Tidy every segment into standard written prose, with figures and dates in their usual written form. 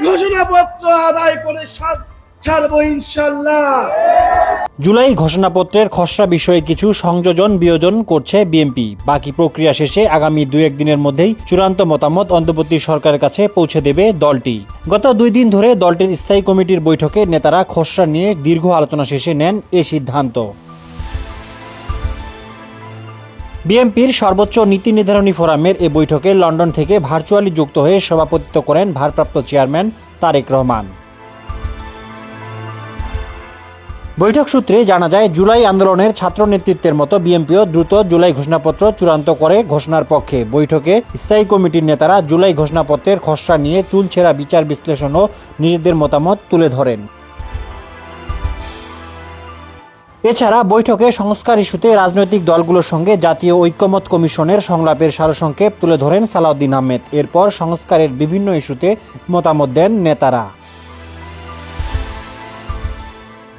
ঘোষণাপত্র আদায় করে ছাড়বো ইনশাল্লাহ। জুলাই ঘোষণাপত্রের খসড়া বিষয়ে কিছু সংযোজন বিয়োজন করছে বিএনপি। বাকি প্রক্রিয়া শেষে আগামী 2-1 দিনের মধ্যেই চূড়ান্ত মতামত অন্তর্বর্তী সরকারের কাছে পৌঁছে দেবে দলটি। গত 2 দিন ধরে দলটির স্থায়ী কমিটির বৈঠকে নেতারা খসড়া নিয়ে দীর্ঘ আলোচনা শেষে নেন এ সিদ্ধান্ত। বিএনপির সর্বোচ্চ নীতি নির্ধারণী ফোরামের এ বৈঠকে লন্ডন থেকে ভার্চুয়ালি যুক্ত হয়ে সভাপতিত্ব করেন ভারপ্রাপ্ত চেয়ারম্যান তারেক রহমান। বৈঠক সূত্রে জানা যায়, জুলাই আন্দোলনের ছাত্র নেতৃত্বের মতো বিএনপিও দ্রুত জুলাই ঘোষণাপত্র চূড়ান্ত করে ঘোষণার পক্ষে। বৈঠকে স্থায়ী কমিটির নেতারা জুলাই ঘোষণাপত্রের খসড়া নিয়ে চুলছেরা বিচার বিশ্লেষণ ও নিজেদের মতামত তুলে ধরেন। এছাড়া বৈঠকে সংস্কার ইস্যুতে রাজনৈতিক দলগুলোর সঙ্গে জাতীয় ঐক্যমত কমিশনের সংলাপের সারসংক্ষেপ তুলে ধরেন সালাউদ্দিন আহমেদ। এরপর সংস্কারের বিভিন্ন ইস্যুতে মতামত দেন নেতারা।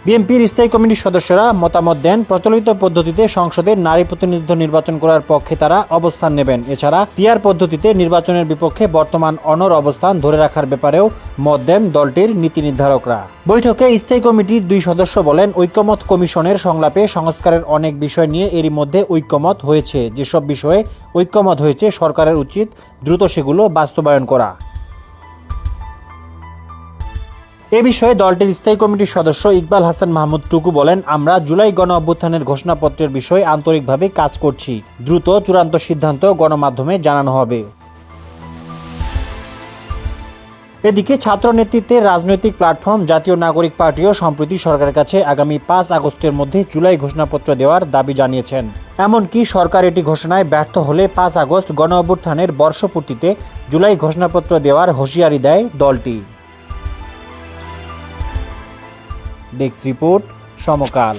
বিএনপির স্থায়ী কমিটির সদস্যরা মতামত দেন, প্রচলিত পদ্ধতিতে সংসদে নারী প্রতিনিধিত্ব নির্বাচন করার পক্ষে তারা অবস্থান নেবেন। এছাড়া পিআর পদ্ধতিতে নির্বাচনের বিপক্ষে বর্তমান অনড় অবস্থান ধরে রাখার ব্যাপারেও মত দেন দলটির নীতি নির্ধারকরা। বৈঠকে স্থায়ী কমিটির 2 সদস্য বলেন, ঐক্যমত কমিশনের সংলাপে সংস্কারের অনেক বিষয় নিয়ে এরই মধ্যে ঐক্যমত হয়েছে। যেসব বিষয়ে ঐক্যমত হয়েছে, সরকারের উচিত দ্রুত সেগুলো বাস্তবায়ন করা। এ বিষয়ে দলটির স্থায়ী কমিটির সদস্য ইকবাল হাসান মাহমুদ টুকু বলেন, আমরা জুলাই গণ অভ্যুত্থানের ঘোষণাপত্রের বিষয়ে আন্তরিকভাবে কাজ করছি। দ্রুত চূড়ান্ত সিদ্ধান্ত গণমাধ্যমে জানানো হবে। এদিকে ছাত্র নেতৃত্বের রাজনৈতিক প্ল্যাটফর্ম জাতীয় নাগরিক পার্টিও সম্প্রতি সরকারের কাছে আগামী 5 আগস্টের মধ্যে জুলাই ঘোষণাপত্র দেওয়ার দাবি জানিয়েছেন। এমনকি সরকার এটি ঘোষণায় ব্যর্থ হলে 5 আগস্ট গণ অভ্যুত্থানের বর্ষপূর্তিতে জুলাই ঘোষণাপত্র দেওয়ার হুঁশিয়ারি দেয় দলটি। ডেস্ক রিপোর্ট, সমকাল।